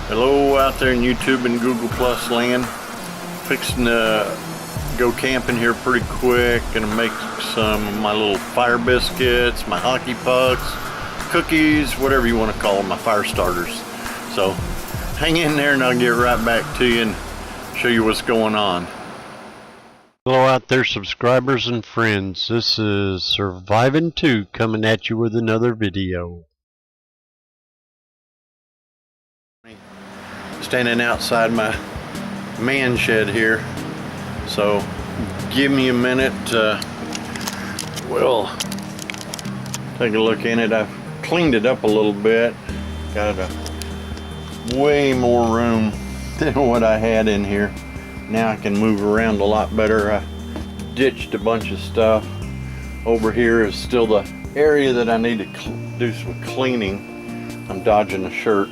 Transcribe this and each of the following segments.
Hello out there in YouTube and Google Plus land. Fixing to go camping here pretty quick. Gonna make some of my little fire biscuits, my hockey pucks, cookies, whatever you want to call them, my fire starters. So hang in there and I'll get right back to you and show you what's going on. Hello out there, subscribers and friends. This is Surviving 2 coming at you with another video. Standing outside my man shed here, so give me a minute. We'll take a look in it. I've cleaned it up a little bit, got way more room than what I had in here. Now I can move around a lot better. I ditched a bunch of stuff. Over here is still the area that I need to do some cleaning. I'm dodging a shirt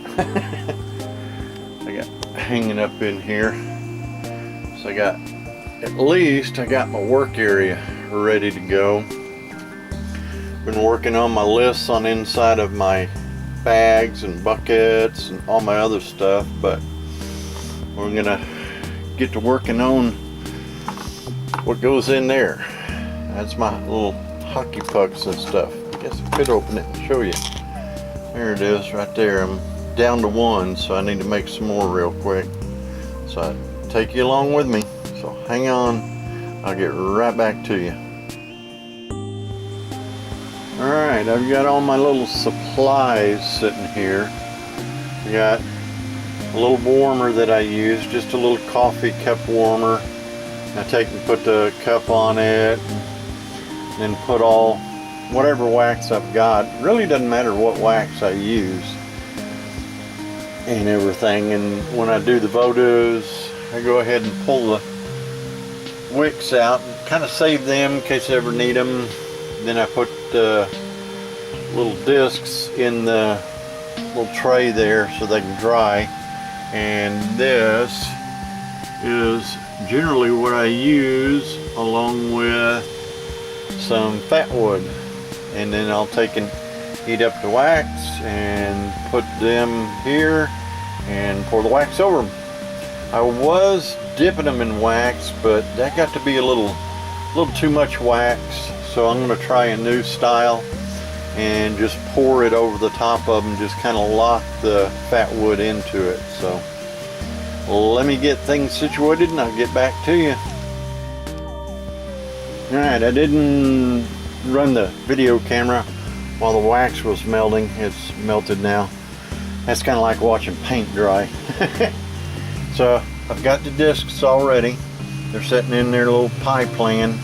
I got hanging up in here. So I got my work area ready to go. Been working on my lists on inside of my bags and buckets and all my other stuff, but we're gonna get to working on what goes in there. That's my little hockey pucks and stuff. I guess I could open it and show you. There it is right there. I'm down to one, so I need to make some more real quick. So I take you along with me. So hang on, I'll get right back to you. Alright, I've got all my little supplies sitting here. I got a little warmer that I use, just a little coffee cup warmer. I take and put the cup on it, and then put all whatever wax I've got. It really doesn't matter what wax I use and everything. And when I do the votives, I go ahead and pull the wicks out and kind of save them in case I ever need them. Then I put little discs in the little tray there so they can dry. And this is generally what I use along with some fat wood. And then I'll take and heat up the wax and put them here and pour the wax over them. I was dipping them in wax, but that got to be a little too much wax, so I'm going to try a new style and just pour it over the top of them, just kind of lock the fat wood into it. So let me get things situated and I'll get back to you. Alright, I didn't run the video camera while the wax was melting. It's melted now. That's kind of like watching paint dry. So I've got the discs already. They're sitting in their little pie pan.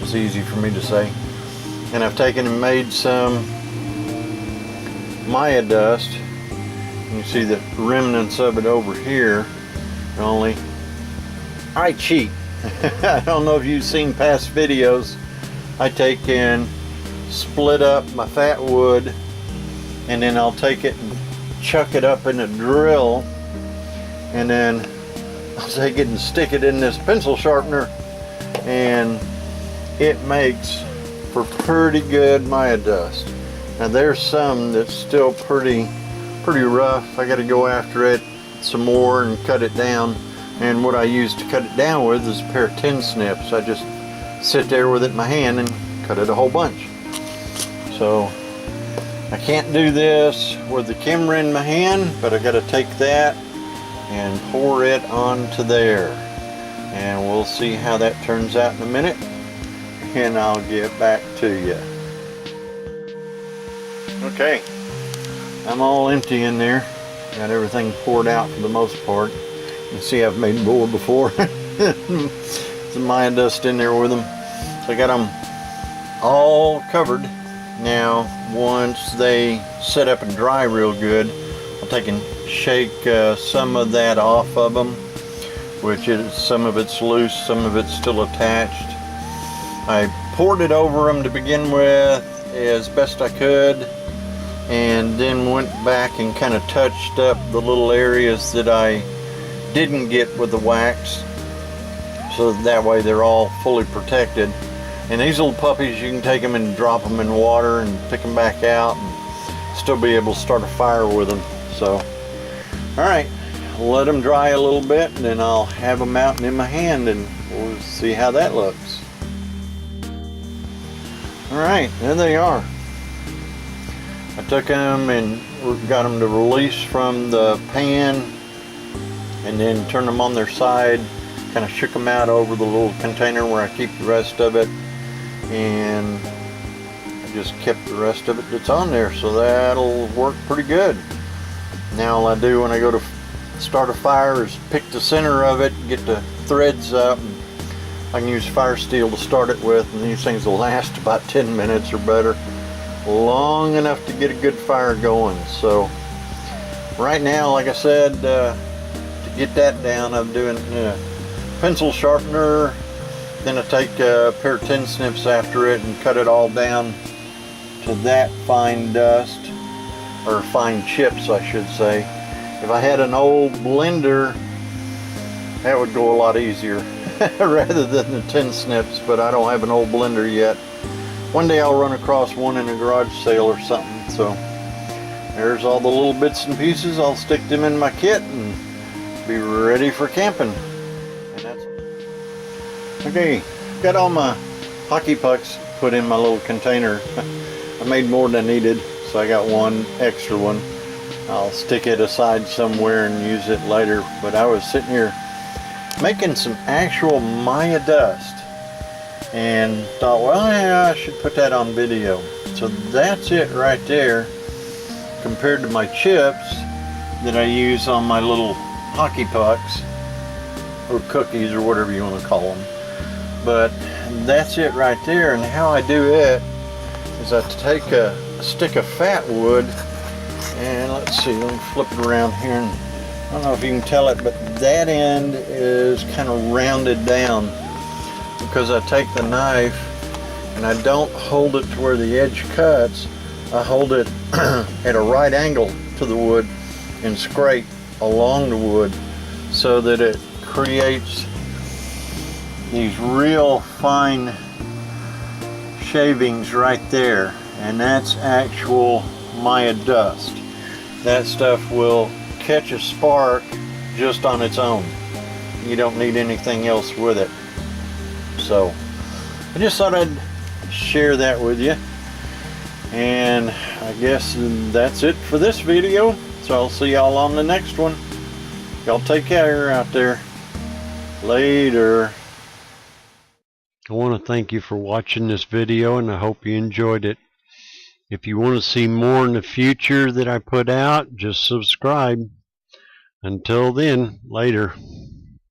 It's easy for me to say. And I've taken and made some Maya dust. You see the remnants of it over here. Only I cheat. I don't know if you've seen past videos. I take and split up my fat wood, and then I'll take it and chuck it up in a drill, and then I'll take it and stick it in this pencil sharpener, and it makes for pretty good Maya dust. Now there's some that's still pretty rough. I got to go after it some more and cut it down, and what I use to cut it down with is a pair of tin snips. I just sit there with it in my hand and cut it a whole bunch. So I can't do this with the camera in my hand, but I got to take that and pour it onto there, and we'll see how that turns out in a minute, and I'll get back to you. Okay, I'm all empty in there. Got everything poured out for the most part. You can see I've made more before. Some Maya dust in there with them. So I got them all covered. Now once they set up and dry real good, I'll take and shake some of that off of them, which is some of it's loose, some of it's still attached. I poured it over them to begin with as best I could, and then went back and kind of touched up the little areas that I didn't get with the wax, so that way they're all fully protected. And these little puppies, you can take them and drop them in water and pick them back out and still be able to start a fire with them. So Alright, let them dry a little bit, and then I'll have them out in my hand and we'll see how that looks. Alright, there they are. I took them and got them to release from the pan and then turned them on their side, kind of shook them out over the little container where I keep the rest of it, and I just kept the rest of it that's on there, so that'll work pretty good. Now all I do when I go to start a fire is pick the center of it, get the threads up, and I can use fire steel to start it with, and these things will last about 10 minutes or better, long enough to get a good fire going. So right now, like I said, to get that down, I'm doing a pencil sharpener, then I take a pair of tin snips after it and cut it all down to that fine dust, or fine chips I should say. If I had an old blender, that would go a lot easier rather than the tin snips, but I don't have an old blender yet. One day I'll run across one in a garage sale or something. So there's all the little bits and pieces. I'll stick them in my kit and be ready for camping. And that's okay. Got all my hockey pucks put in my little container. I made more than I needed, so I got one extra one. I'll stick it aside somewhere and use it later. But I was sitting here making some actual Maya dust and thought, well, yeah, I should put that on video. So that's it right there, compared to my chips that I use on my little hockey pucks or cookies or whatever you want to call them. But that's it right there. And how I do it is I take a stick of fat wood, and let's see, let me flip it around here, and I don't know if you can tell it, but that end is kind of rounded down because I take the knife and I don't hold it to where the edge cuts. I hold it at a right angle to the wood and scrape along the wood so that it creates these real fine shavings right there, and that's actual Maya dust. That stuff will catch a spark just on its own. You don't need anything else with it. So I just thought I'd share that with you, and I guess that's it for this video. So I'll see y'all on the next one. Y'all take care out there. Later. I want to thank you for watching this video, and I hope you enjoyed it. If you want to see more in the future that I put out, just subscribe. Until then, later.